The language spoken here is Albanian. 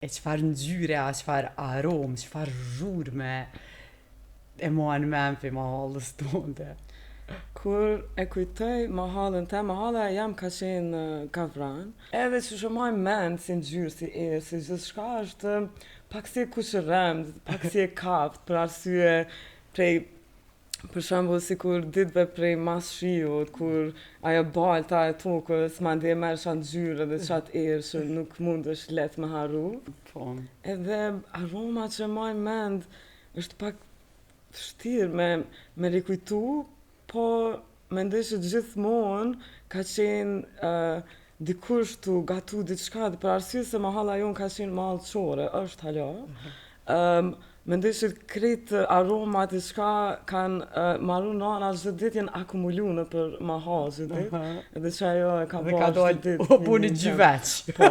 E çfarë ngjyre, çfarë aromë, çfarë zhurme e mua në men për mahallës tonde. Kur e kujtoj mahallën te, mahalla jam ka qenë Kavran, edhe që shë maj mend si ngjyrë, si erë, si gjithçka është pak si e kuqërremët, pak si e kaft, për arsye prej për shembull sikur ditëve prej mas shiut, kur ajo balta e tokës mandej e merr çat ngjyrë dhe çat erë që nuk mundesh let me harru. Po. Edhe aroma që maj mend është pak vështirë me rikujtu, po mendoj që gjithmonë ka qenë dikush tu gatu diçka dhe për arsye se mahalla jon ka qenë mahallë çore, është hala. Mendoj që krejt aromat e çka kanë marru nana çdo ditë janë akumulu nëpër mahallë çdo ditë. Edhe që ajo e ka Dhe ka bërë dalë o puni gjyveç. Po.